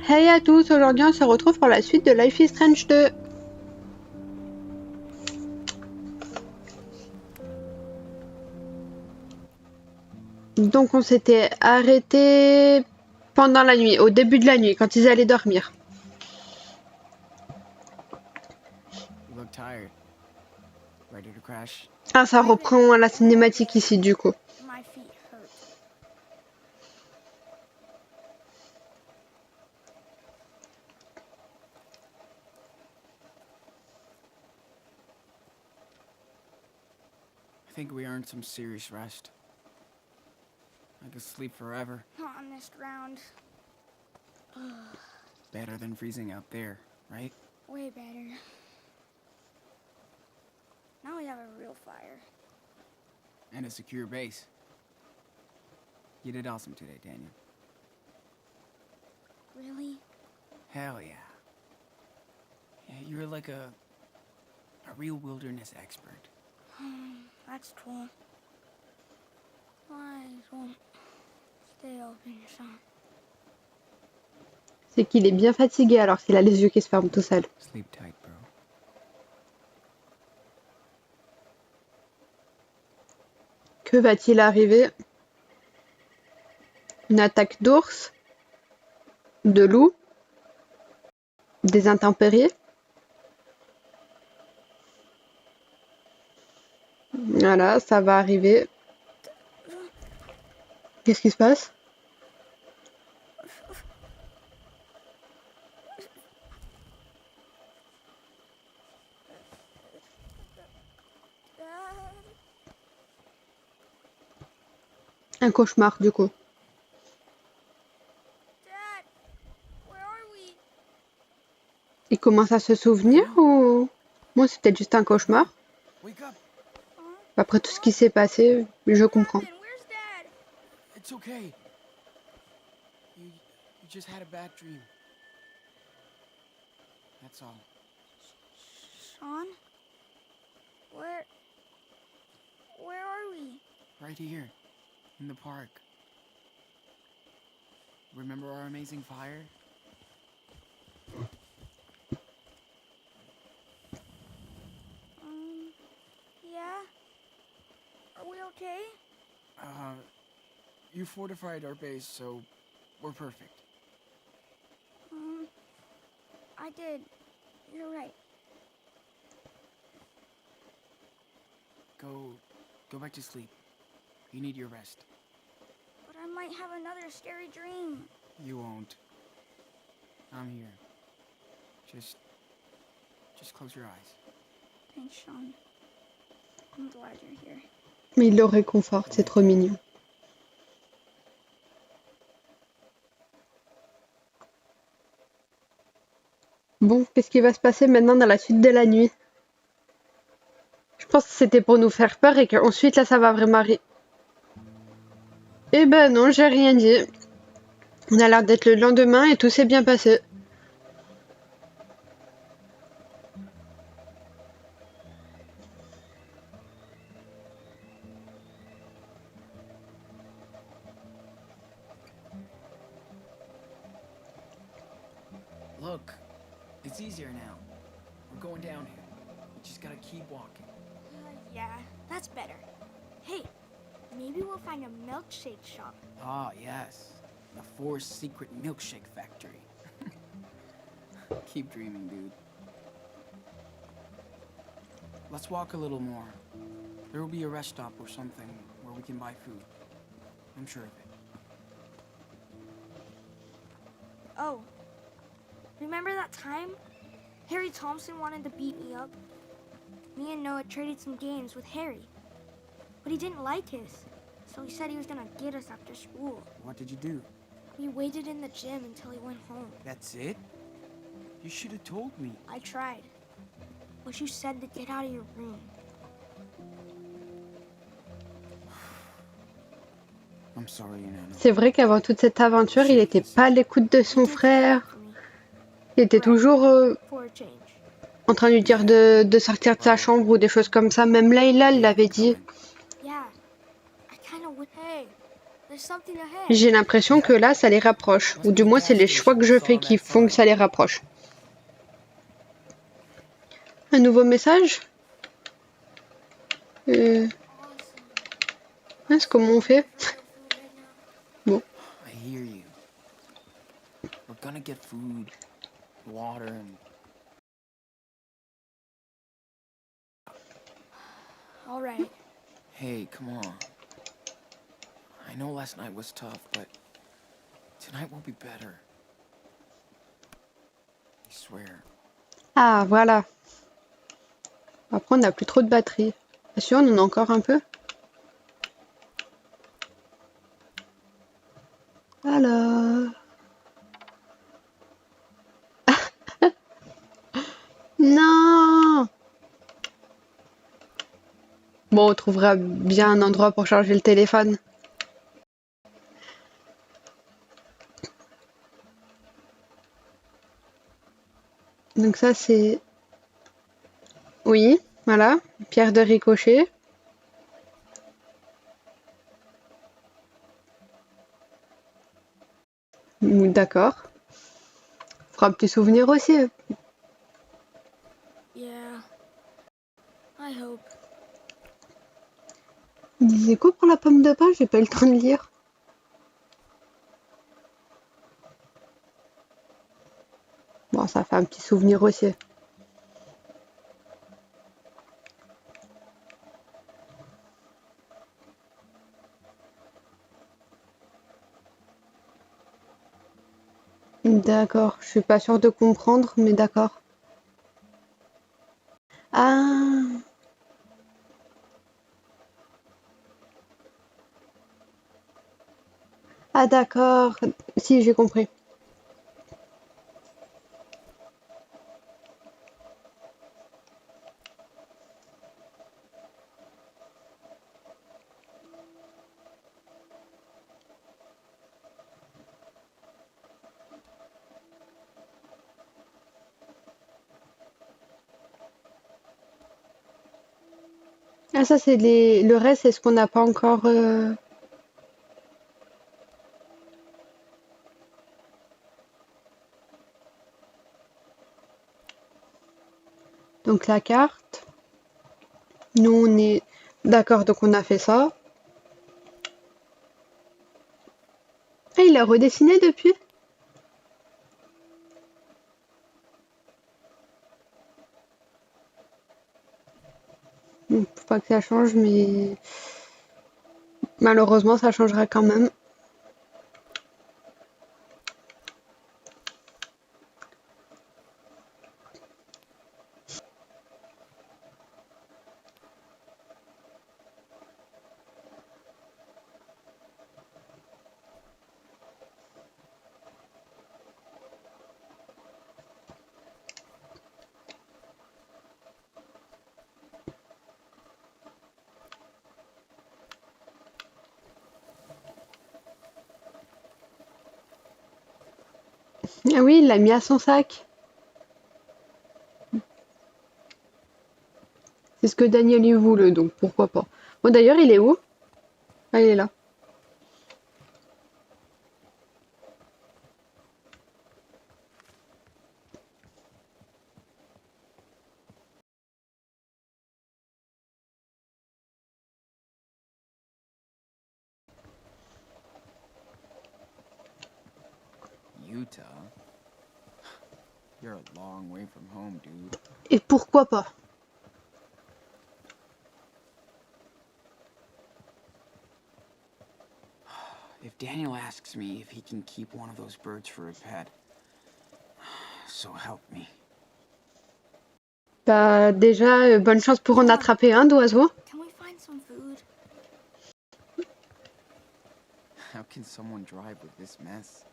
Hey à tous, aujourd'hui on se retrouve pour la suite de Life is Strange 2. Donc on s'était arrêté pendant la nuit, au début de la nuit, quand ils allaient dormir. Ah, ça reprend la cinématique ici du coup. I think we earned some serious rest. I could sleep forever. Not on this ground. Better than freezing out there, right? Way better. Now we have a real fire. And a secure base. You did awesome today, Daniel. Really? Hell yeah. Yeah, you're like a real wilderness expert. That's cool. Eyes won't stay open, son. C'est qu'il est bien fatigué alors qu'il a les yeux qui se ferment tout seul. Sleep tight, bro. Que va-t-il arriver? Une attaque d'ours? De loup? Des intempéries? Voilà, ça va arriver. Qu'est-ce qui se passe? Un cauchemar du coup. Dad, where are we? Il commence à se souvenir ou... Moi c'est peut-être juste un cauchemar. Wake up. Après tout ce qui s'est passé, je comprends. Where's Dad? It's okay. You just had a bad dream. That's all. Sean? Where are we? Right here, in the park. Remember our amazing fire? Yeah? Are we okay? You fortified our base, so we're perfect. I did. You're right. Go back to sleep. You need your rest. But I might have another scary dream. You won't. I'm here. Just close your eyes. Thanks, Sean. I'm glad you're here. Mais il le réconforte, c'est trop mignon. Bon, qu'est-ce qui va se passer maintenant dans la suite de la nuit? Je pense que c'était pour nous faire peur et qu'ensuite là ça va vraiment arriver. Eh ben non, j'ai rien dit. On a l'air d'être le lendemain et tout s'est bien passé. Look, it's easier now. We're going down here. We just gotta keep walking. Yeah, that's better. Hey, maybe we'll find a milkshake shop. Ah, yes. The Forest Secret Milkshake Factory. Keep dreaming, dude. Let's walk a little more. There will be a rest stop or something where we can buy food. I'm sure of it. Oh, remember that time? Harry Thompson wanted to beat me up. Me and Noah traded some games with Harry. But he didn't like his, so he said he was gonna get us after school. What did you do? We waited in the gym until he went home. That's it? You should have told me. I tried. But you said to get out of your room. I'm sorry, Nana. C'est vrai qu'avant toute cette aventure, il n'était pas à l'écoute de son frère. Il était toujours For a change. en train de lui dire de sortir de sa chambre ou des choses comme ça. Même Layla l'avait dit. Yeah. I kinda would. Hey, the There's something ahead. J'ai l'impression que là, ça les rapproche. Ou du moins, c'est les choix que je fais qui font que ça les rapproche. Un nouveau message? Awesome. Mince, comment on fait? For real food right now. Bon. I hear you. We're gonna get food, water, and All right. hey, come on. I know last night was tough, but tonight will be better. I swear. Ah, voilà. Après, on n'a plus trop de batterie. Bien sûr, on en a encore un peu. Alors... Non! Bon, on trouvera bien un endroit pour charger le téléphone. Donc ça, c'est... Oui, voilà. Pierre de ricochet. D'accord. Fera un petit souvenir aussi. Yeah. I hope. Il disait quoi pour la pomme de pain? J'ai pas eu le temps de lire. Bon, ça fait un petit souvenir aussi. D'accord. Je suis pas sûre de comprendre, mais d'accord. Ah! Ah d'accord. Si, j'ai compris. Ah ça c'est les... Le reste, c'est ce qu'on n'a pas encore... Donc la carte. Nous on est... D'accord, donc on a fait ça. Ah, il a redessiné depuis? Bon, faut pas que ça change, mais... Malheureusement, ça changera quand même. Ah oui, il l'a mis à son sac. C'est ce que Daniel y voulait, donc pourquoi pas. Bon d'ailleurs, il est où? Ah, il est là. Utah? You're a long way from home, dude. Et pourquoi pas? If Daniel asks me if he can keep one of those birds for a pet, so help me. Bah déjà, bonne chance pour en attraper un d'oiseau. Can we find some food? How can someone drive with this mess?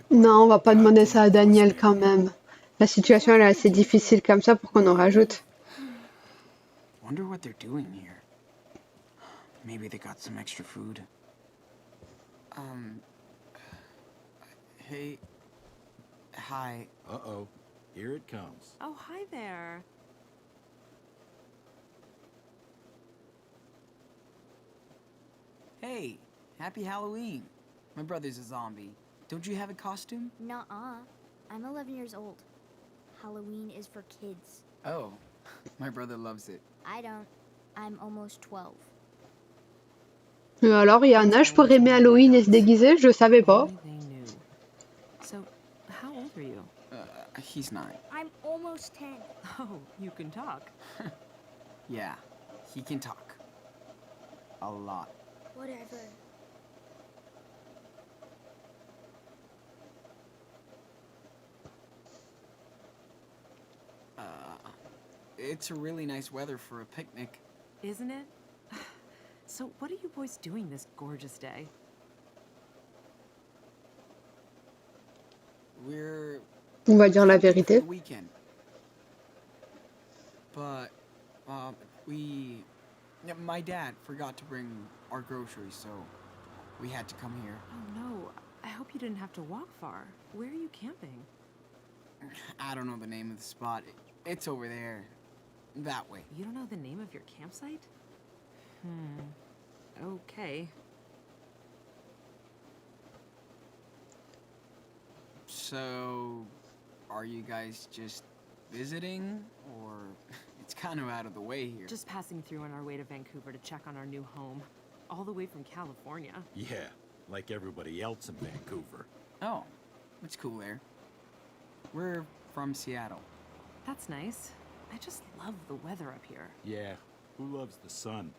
Non, on va pas demander ça à Daniel quand même. La situation elle est assez difficile comme ça pour qu'on en rajoute. Wonder what they're doing here. Maybe they got some extra food. Hey, Hi. Uh-oh. Here it comes. Oh, hi there. Hey, happy Halloween. My brother's a zombie. Don't you have a costume? Nuh-uh. I'm 11 years old. Halloween is for kids. Oh, my brother loves it. I don't. I'm almost 12. Alors, il y a un âge pour aimer Halloween et se déguiser, je savais pas. Only they knew. So, how old are you? He's 9. I'm almost 10. Oh, you can talk. Yeah, he can talk. A lot. Whatever. It's a really nice weather for a picnic. Isn't it? So, what are you boys doing this gorgeous day? We're On va dire la camping for vérité. the weekend. But my dad forgot to bring our groceries, so we had to come here. Oh no, I hope you didn't have to walk far. Where are you camping? I don't know the name of the spot. It's over there. That way. You don't know the name of your campsite? Okay. So, are you guys just visiting? Or it's kind of out of the way here? Just passing through on our way to Vancouver to check on our new home. All the way from California. Yeah, like everybody else in Vancouver. Oh, it's cool there. We're from Seattle. That's nice. I just love the weather up here. Yeah, who loves the sun?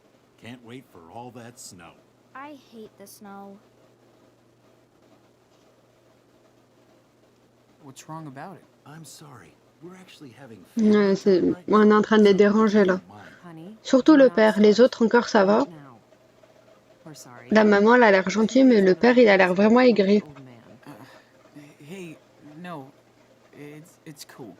Can't wait for all that snow. I hate the snow. What's wrong about it? I'm sorry. We're actually having Ouais, on est en train de les déranger là. Honey, Surtout we're le not père, les sorry. autres encore ça va. Not now. We're sorry. La maman elle a l'air gentille mais le père il a l'air vraiment aigri. Old man. Hey, no, it's cool.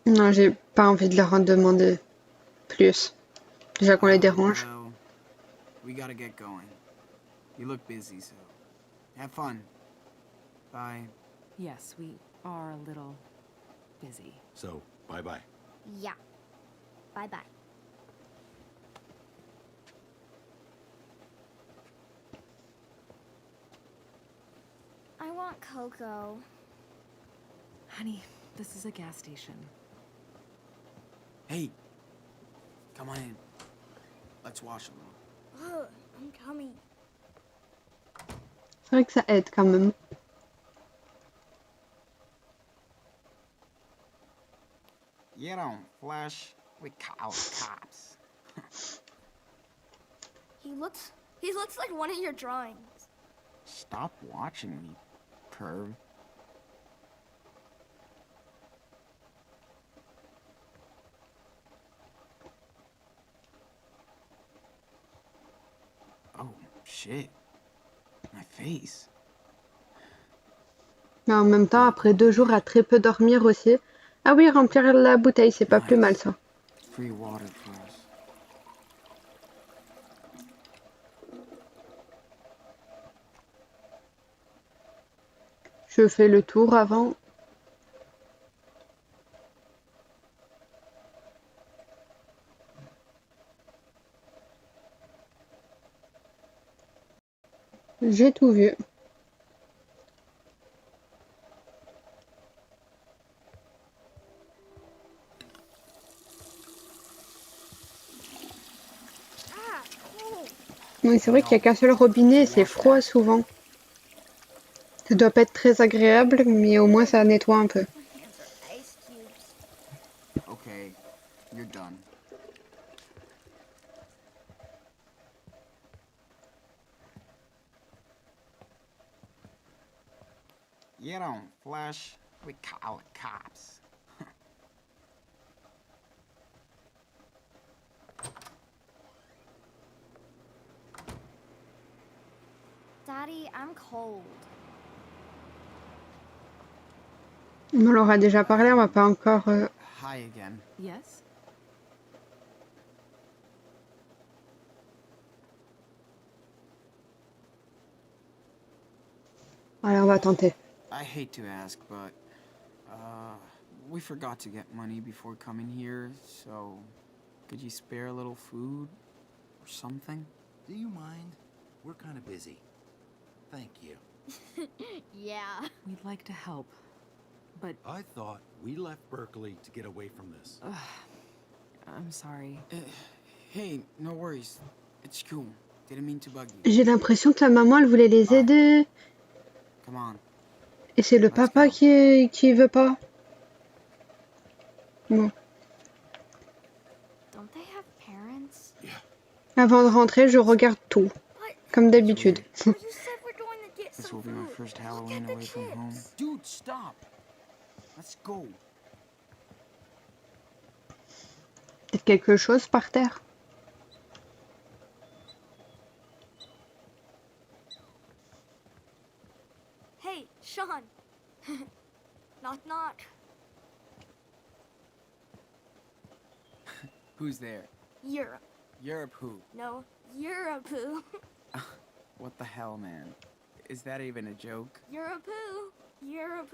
Non, j'ai pas envie de leur en demander plus. Déjà qu'on les dérange. Well, we gotta get going. You look busy, so have fun. Bye. Yes, we are a little busy. So, bye-bye. Yeah. Bye-bye. I want cocoa. Honey, this is a gas station. Hey, come on in. Let's wash a little. Ugh, I'm coming. C'est vrai que ça aide quand même. You don't flush. We call cops. He looks like one of your drawings. Stop watching me, perv. Oh, shit. My face. Mais en même temps, après 2 jours à très peu dormir aussi. Ah oui, remplir la bouteille, c'est pas plus mal ça. Free water for us. Je fais le tour avant. J'ai tout vu. Ah, cool. Oui, c'est vrai qu'il n'y a qu'un seul robinet et c'est froid souvent. Ça doit pas être très agréable, mais au moins ça nettoie un peu. My hands are ice cubes. Okay, you're done. You don't flush. We call cops. Daddy, I'm cold. On leur a déjà parlé, on va pas encore... Hi again. Yes? Allez, on va tenter. I hate to ask, but we forgot to get money before coming here, so could you spare a little food or something? Do you mind? We're kind of busy. Thank you. Yeah. We'd like to help, but I thought we left Berkeley to get away from this. I'm sorry. Hey, no worries. It's cool. Didn't mean to bug you. J'ai l'impression que la maman, elle voulait les aider. Come on. Et c'est le Let's papa go. qui veut pas. Bon. Don't they have parents? Avant de rentrer, je regarde tout. But Comme d'habitude. you said we're going to get This some will be my food. first Look Halloween at the away from home. chips. Dude, stop. Let's go. Peut-être quelque chose par terre. Hey, Sean. Knock knock. Who's there? Europe. Europe who? No, Europe. What the hell, man? Is that even a joke? Europe. Europe.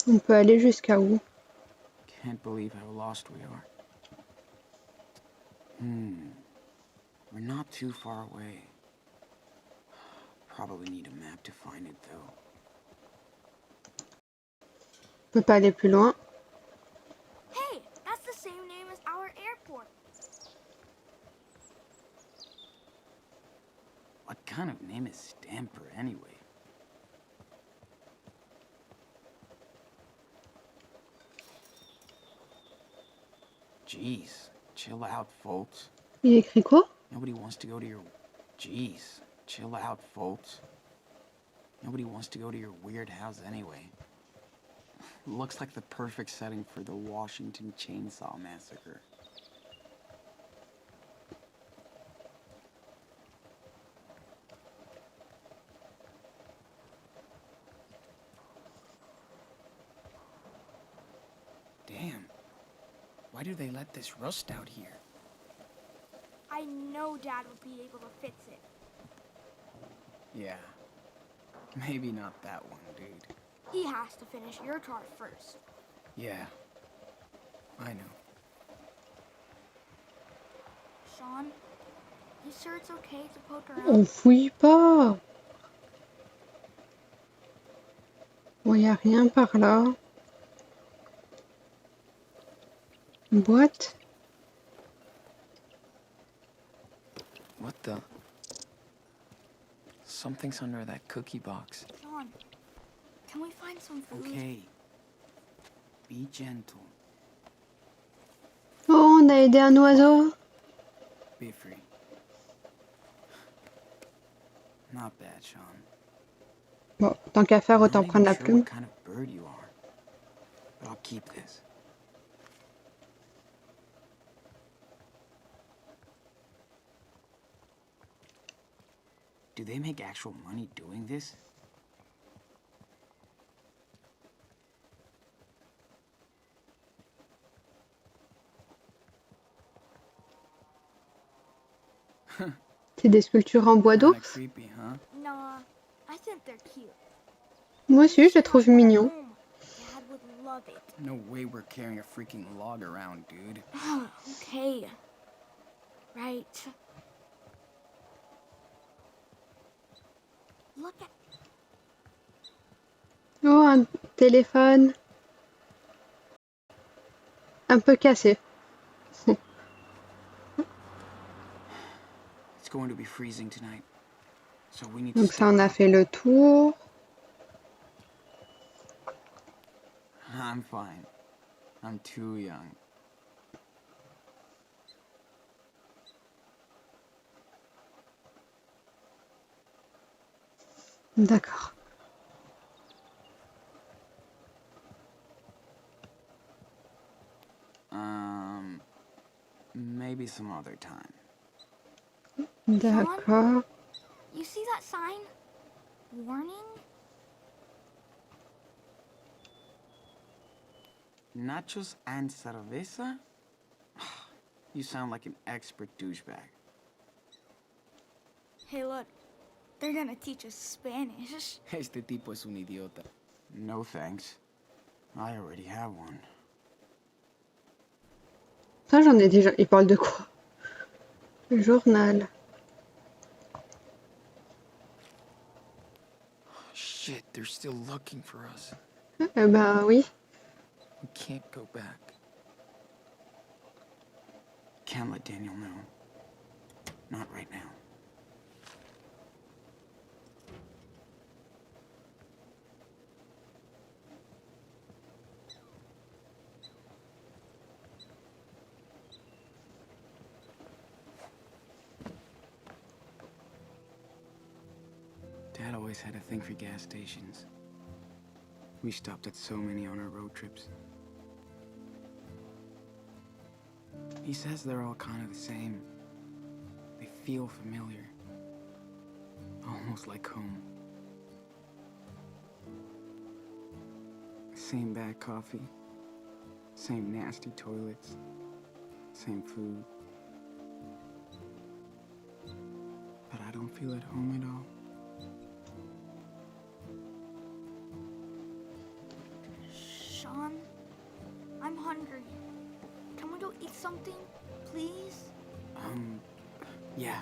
On peut aller jusqu'à où? Can't believe how lost we are. We're not too far away. Probably need a map to find it, though. On peut pas aller plus loin. Hey, that's the same name as our airport. What kind of name is Stamper, anyway? Jeez, chill out, folks. Il écrit quoi? Nobody wants to go to your... Jeez, chill out, folks. Nobody wants to go to your weird house anyway. Looks like the perfect setting for the Washington Chainsaw Massacre. Damn. Why do they let this rust out here? I know Dad would be able to fix it. Yeah. Maybe not that one, dude. He has to finish your chart first. Yeah. I know. Sean, you sure it's okay to poke On around? fouille pas. Bon, y a rien par là. Une boîte. What the? Something's under that cookie box. Sean, can we find some food? Okay. Be gentle. Oh, on a aidé un oiseau. Be free. Not bad, Sean. Bon, tant qu'à faire, I'm autant not prendre la even sure plume. what kind of bird you are, but I'll keep this. Do they make actual money doing this? C'est des sculptures en bois Kinda d'ours. creepy, huh? Nah, I think they're cute. Moi aussi, je les trouve mignons. Dad would love it. No way we're carrying a freaking log around, dude. Okay. Right. Look at Oh, un téléphone. Un peu cassé. It's going to be freezing tonight, so we need to Donc ça, on stock a up. fait le tour. I'm fine. I'm too young. D'accord. Maybe some other time. D'accord. you see that sign? Warning? Nachos and cerveza? You sound like an expert douchebag. Hey, look. They're gonna teach us Spanish. Este tipo es un idiota. No thanks. I already have one. Ça, j'en ai déjà. Il parle de quoi? Le journal. Shit, they're still looking for us. Eh ben oui. We can't go back. Can't let Daniel know. Not right now. Dad always had a thing for gas stations. We stopped at so many on our road trips. He says they're all kind of the same. They feel familiar. Almost like home. Same bad coffee. Same nasty toilets. Same food. But I don't feel at home at all. Sean, I'm hungry. Can we go eat something, please? Yeah.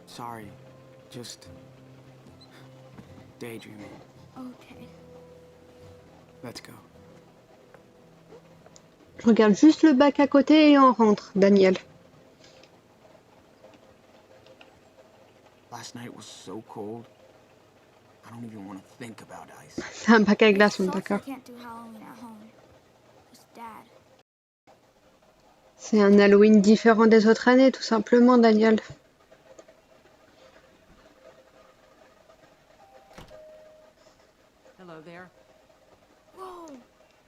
Sorry. Just daydreaming. Okay. Let's go. Je regarde juste le bac à côté et on rentre, Daniel. Last night was so cold. I don't even want to think about ice. C'est un bac à It glaçons, sucks I d'accord. can't do Halloween at home. It's Dad. C'est un Halloween différent des autres années, tout simplement, Daniel. Hello there. Whoa,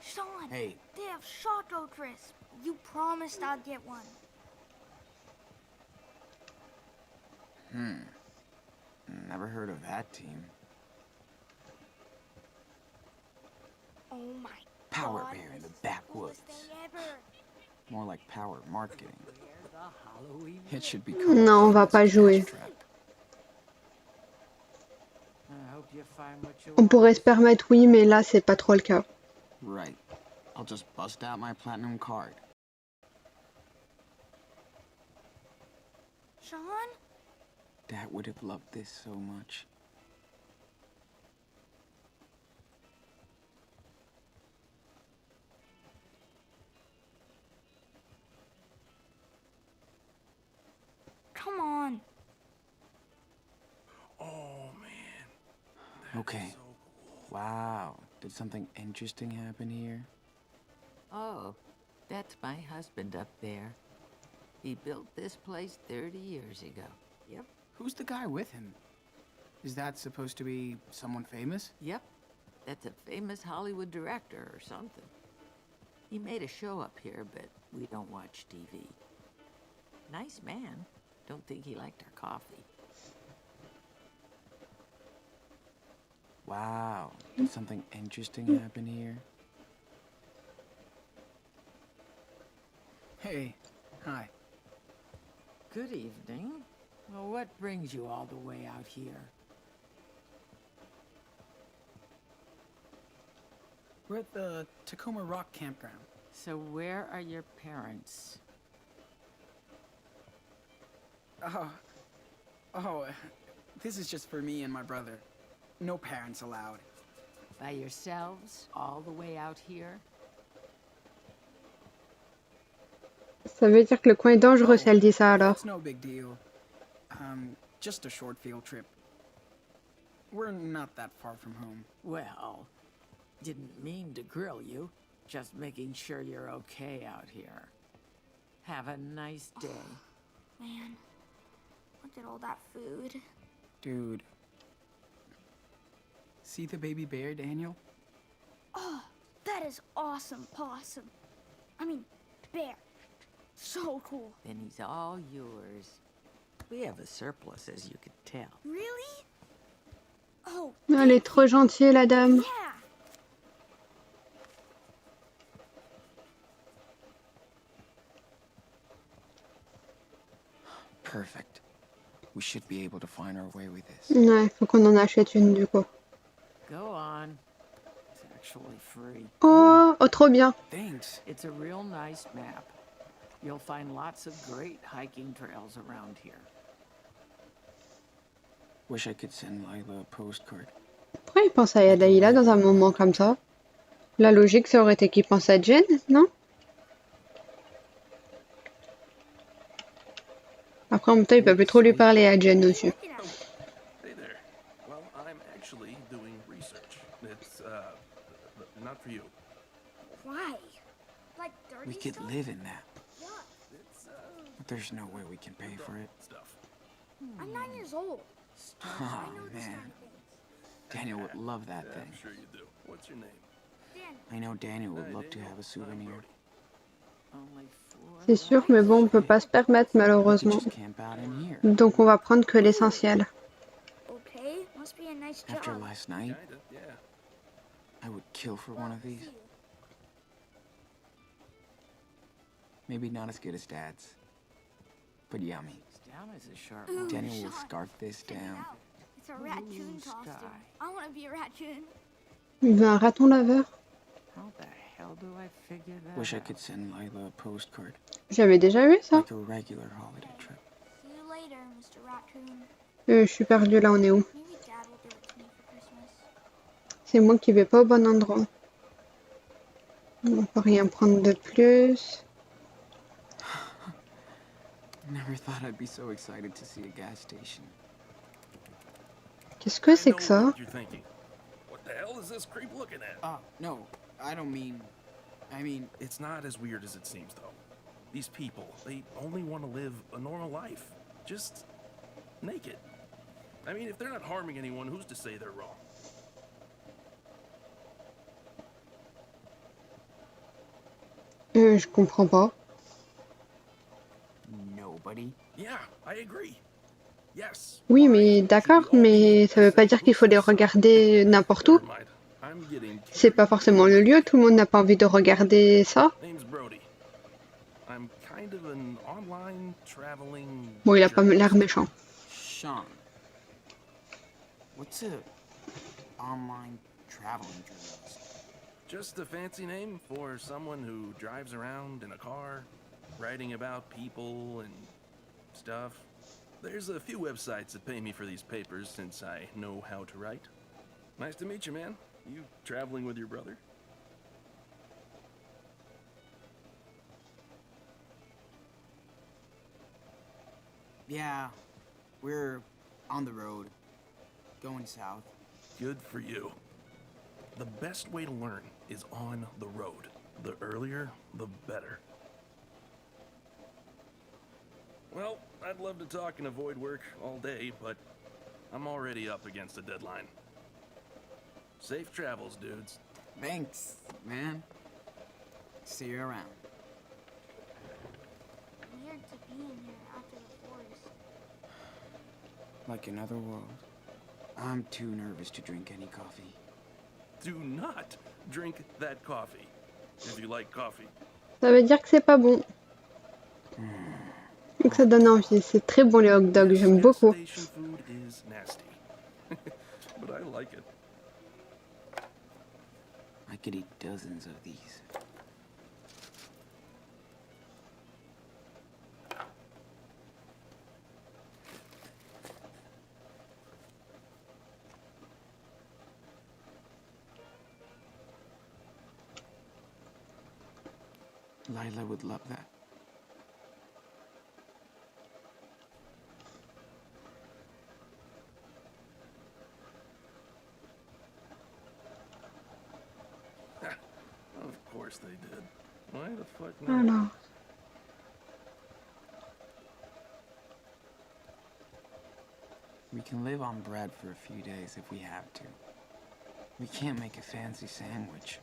Sean. Hey, They have Choco Crisp. You promised I'd get one. never heard of that team. Oh my Power God, Bear in this the is backwoods. coolest thing ever. More like power marketing. Where's the Halloween? It should be called Non, on va pas Cash jouer. Trap. I hope you find what you On want. pourrait se permettre, oui, mais là, c'est pas trop le cas. Right. I'll just bust out my platinum card. Sean? Dad would have loved this so much. Come on. Oh, man. Okay. So cool. Wow. Did something interesting happen here? Oh, that's my husband up there. He built this place 30 years ago. Yep, Who's the guy with him? Is that supposed to be someone famous? yep. That's a famous Hollywood director or something. He made a show up here, but we don't watch TV. Nice man. Don't think he liked our coffee. Wow. Did something interesting happen here? Hey. Hi. Good evening. Well, what brings you all the way out here? We're at the Tacoma Rock Campground. So where are your parents? Oh, this is just for me and my brother. No parents allowed. By yourselves, all the way out here? Ça veut dire que le coin est dangereux si elle dit ça alors. That's no big deal. Just a short field trip. We're not that far from home. Well, didn't mean to grill you. Just making sure you're okay out here. Have a nice day. Man, look at all that food. Dude. See the baby bear, Daniel? Oh, that is awesome, possum. I mean, bear. So cool. Then he's all yours. We have a surplus, as you can tell. Really? Oh, Elle est trop gentille, la dame. yeah. find our way with this. Ouais, faut qu'on en achète une du coup. Go on. It's actually free. Oh, oh trop bien. Thanks. It's a real nice map. You'll find lots of great hiking trails around here. Wish I could send Lila a postcard. Pourquoi il pense à Layla dans un moment comme ça? La logique, ça aurait été qu'il pense à Jen, non? Après, en même temps, il peut plus trop lui parler à Jen aussi. Look at him. Hey there. Well, I'm actually doing research. It's, not for you. Why? Like dirty We could stuff? live in that, Yuck. It's, but there's no way we can pay for it. stuff. I'm 9 years old. Oh, I know this kind man. of things. Daniel would love that Yeah, thing. I'm sure you do. What's your name? Dan, I know Daniel would Hi, love to Daniel. have a I'm souvenir. Brody. Only 4 C'est sûr, mais bon, on peut pas se permettre, We could malheureusement. just camp out in here. Donc, on va prendre que l'essentiel. okay. Must be a nice job. After last night, Kinda, yeah. I would kill for one of See these. you. Maybe not as good as Dad's, but yummy. Down is a sharp Ooh, one. Daniel will Sean, scarf this check it down. out. It's a raccoon Blue costume. sky. I want to be a raccoon. Il veut un raton laveur. How the hell do I figure that Wish I out? could send Lila a postcard, J'avais déjà vu ça. like a regular holiday trip. See you later, Mr. Raccoon. Je suis perdu là, on est où? Maybe Dad will give it to me for Christmas. C'est moi qui vais pas au bon endroit. On peut rien prendre de plus. Never thought I'd be so excited to see a gas station. Qu'est-ce que c'est que I know ça? what you're thinking. What the hell is this creep looking at? Oh, no, I don't mean... I mean, It's not as weird as it seems, though. These people, they only want to live a normal life. Just naked. I mean, if they're not harming anyone, who's to say they're wrong? Je comprends pas. nobody. Yeah, I agree. Yes. Oui, why mais should d'accord, we all mais be ça veut pas dire qu'il faut les regarder n'importe où. Never mind. I'm getting C'est pas forcément le lieu, tout le monde n'a pas envie de regarder ça. Name's Brody. I'm kind of an online traveling. Bon, il a pas l'air journalist. méchant. Sean. What's a online traveling journalist? Just a fancy name for someone who drives around in a car, writing about people and stuff. There's a few websites that pay me for these papers since I know how to write. Nice to meet you, man. You traveling with your brother? Yeah, we're on the road, going south. Good for you. The best way to learn is on the road. The earlier, the better. Well, I'd love to talk and avoid work all day, but I'm already up against a deadline. Safe travels, dudes. Thanks, man. See you around. Weird to be in here after the forest. Like another world. I'm too nervous to drink any coffee. Do not drink that coffee. If you like coffee. Ça veut dire que c'est pas bon. Donc ça donne envie. C'est très bon les hot dogs, Yes, j'aime gas beaucoup. station food is nasty. But I like it. I could eat dozens of these. Lila would love that. Of course they did. Why the fuck not? Alors, We can live on bread for a few days if we have to. We can't make a fancy sandwich.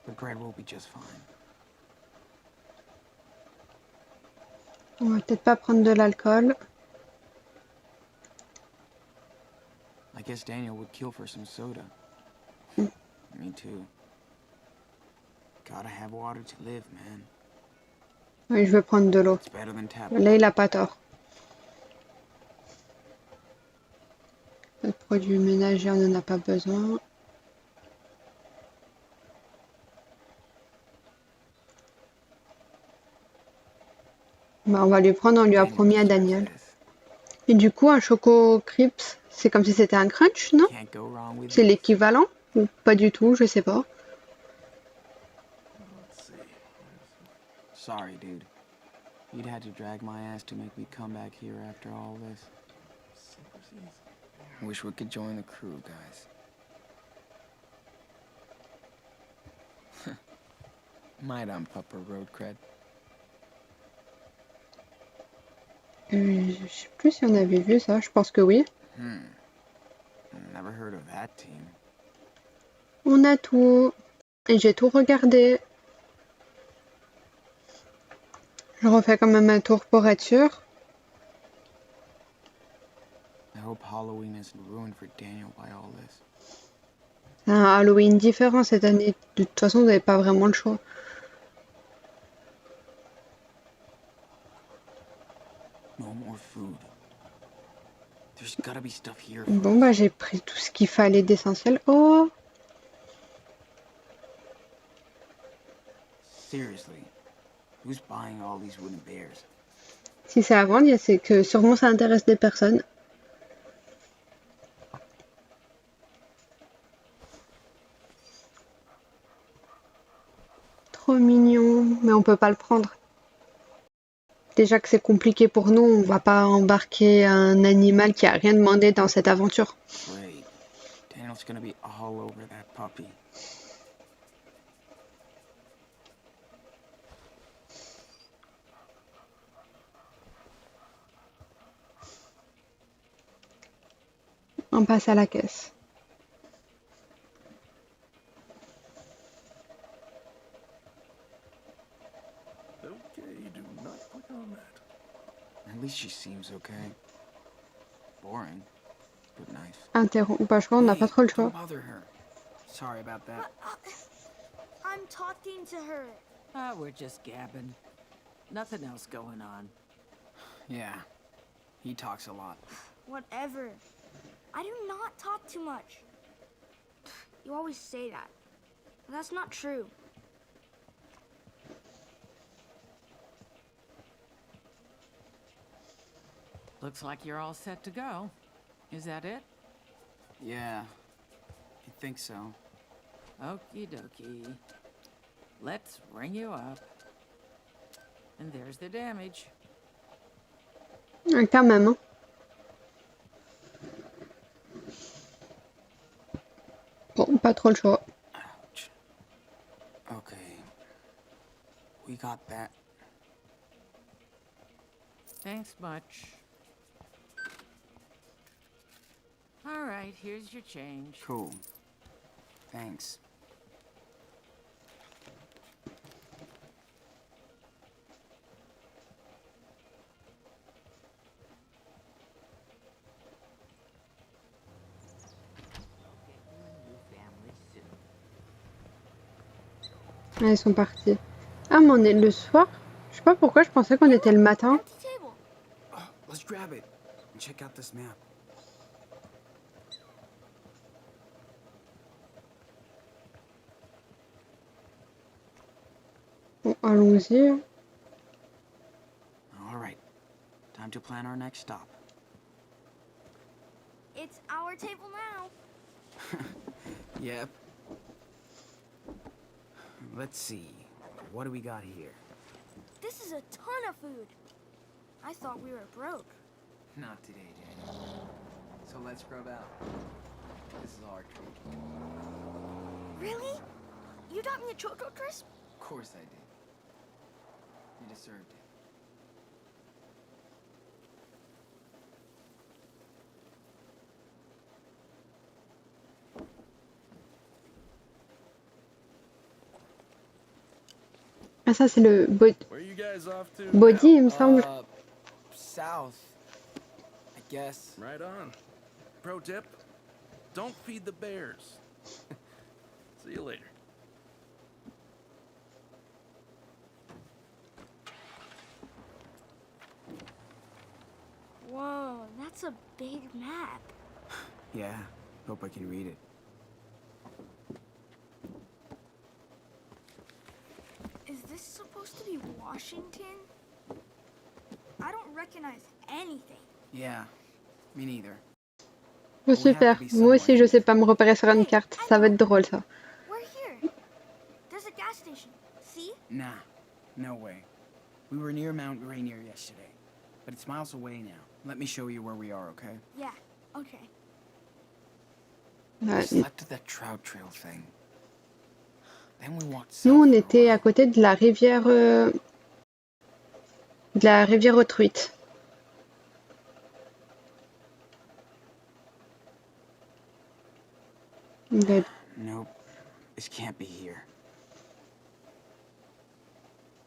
The bread will be just fine. on va peut-être pas prendre de l'alcool. I guess Daniel would kill for some soda. Me too. Gotta have water to live, man. Oui, je vais prendre de l'eau. It's better than tap. Là, il a pas tort. Produits ménagers, on n'en a pas besoin. Bah, on va lui prendre, on lui a Daniel promis à deserves Daniel. this. Et du coup, un Choco Crips, c'est comme si c'était un crunch, non? Can't go wrong with C'est this. l'équivalent? Ou pas du tout, je sais pas. Let's see. Sorry, dude. You'd had to drag my ass to make me come back here after all this. Wish we could join the crew, guys. Might ump up her road cred. Je sais plus si on avait vu ça, je pense que oui. Never heard of that team. On a tout. Et j'ai tout regardé. Je refais quand même un tour pour être sûr. I hope Halloween isn't ruined for Daniel by all this. C'est un Halloween différent cette année. De toute façon, vous n'avez pas vraiment le choix. No more food. There's gotta be stuff here. Bon, bah j'ai pris tout ce qu'il fallait d'essentiel. Oh! Seriously, who's buying all these wooden bears? Si c'est à vendre, c'est que sûrement ça intéresse des personnes. Trop mignon, mais on peut pas le prendre. Déjà que c'est compliqué pour nous, on va pas embarquer un animal qui a rien demandé dans cette aventure. Great. Daniel's gonna be all over that puppy. On passe à la caisse. Okay, do not click on that. At least she seems okay. Boring, but nice. Interrompt. Bah, je crois qu'on n'a pas trop le choix. Don't bother her. Sorry about that. I'm talking to her. Ah, we're just gabbing. Nothing else going on. Yeah, he talks a lot. Whatever. I do not talk too much. You always say that. But that's not true. Looks like you're all set to go. Is that it? Yeah, I think so. Okie dokie. Let's ring you up. And there's the damage. Quand même, hein. Bon, pas trop le choix. Ouch. Okay. We got that. Thanks much. All right, here's your change. Cool. Thanks. Ah, ils sont partis. Ah, mais on est le soir? Je sais pas pourquoi je pensais qu'on était le matin. Empty table. Oh, let's grab it and check out this map. Bon, allons-y. All right. Time to plan our next stop. It's our table now. Yep. Let's see. What do we got here? This is a ton of food. I thought we were broke. Not today, Daniel. So let's grub out. This is our treat. Really? You got me a Choco Crisp? Of course I did. You deserved it. Ah, ça, c'est le Where you guys off to? body, il me semble. South. I guess. Right on. Pro tip: don't feed the bears. See you later. Whoa, that's a big map. Yeah, hope I can read it. Is this supposed to be Washington? I don't recognize anything. Yeah, me neither. Oh, super. Moi aussi, je sais pas me repérer sur une carte. Ça va être drôle, ça. We're here. There's a gas station. See? Nah, no way. We were near Mount Rainier yesterday, but it's miles away now. Let me show you where we are, okay? Yeah. Okay. We Ouais. slept at that trout trail thing. Then we walked Nous, south on for a était à while. côté de la rivière aux truites. Le- Nope, this can't be here.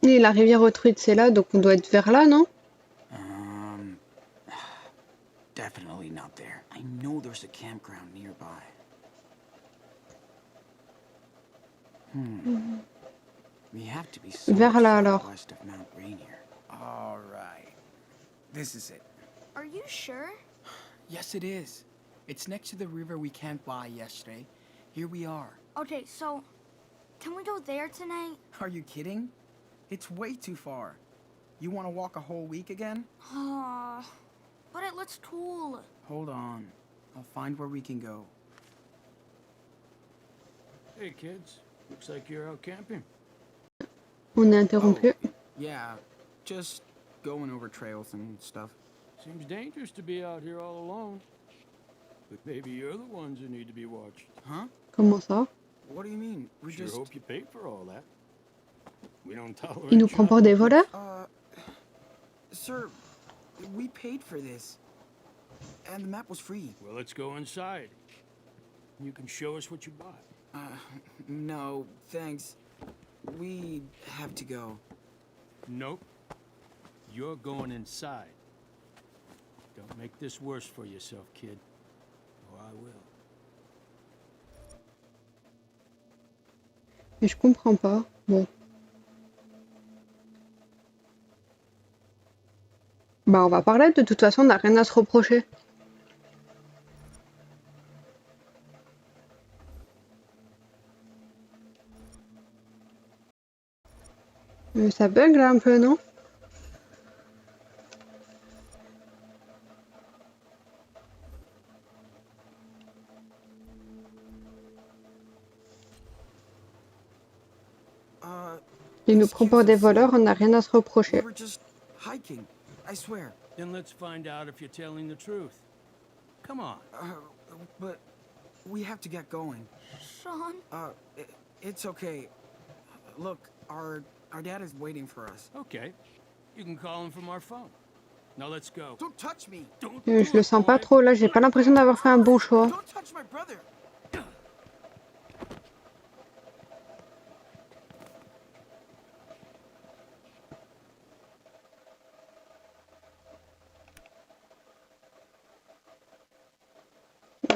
Et la rivière aux truites, c'est là, donc on doit être vers là, non? Definitely not there. I know there's a campground nearby. We have to be Vers somewhere là, alors. southwest of Mount Rainier. All right, this is it. Are you sure? Yes, it is. It's next to the river we camped by yesterday. Here we are. Okay, so can we go there tonight? Are you kidding? It's way too far. You want to walk a whole week again? But it looks cool. Hold on. I'll find where we can go. Hey kids, looks like you're out camping. On est interrompu. Yeah, just going over trails and stuff. Seems dangerous to be out here all alone. But maybe you're the ones who need to be watched. Huh? Comment ça? What do you mean? We Sure just... hope you paid for all that. We don't tolerate Il nous prend pour des voleurs? Sir, we paid for this. And the map was free. Well, let's go inside. You can show us what you bought. No, thanks. We have to go. Nope. You're going inside. Don't make this worse for yourself, kid. Or I will. Mais je comprends pas. Bon. Bah, on va parler. De toute façon, on n'a rien à se reprocher. Ça bug là un peu, non? Il nous prend pour des voleurs, on n'a rien à se We reprocher. were just hiking, I swear. Then let's find out if you're telling the truth. Come on. But we have to get going. Sean? It's okay. Look, our dad is waiting for us. Okay. You can call him from our phone. Now let's go. Don't touch me! Don't Je do le it, sens pas boy. trop là, j'ai pas l'impression d'avoir fait un bon choix. Don't touch my brother!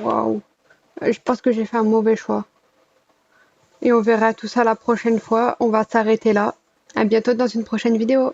Waouh. Je pense que j'ai fait un mauvais choix. Et on verra tout ça la prochaine fois. On va s'arrêter là. À bientôt dans une prochaine vidéo.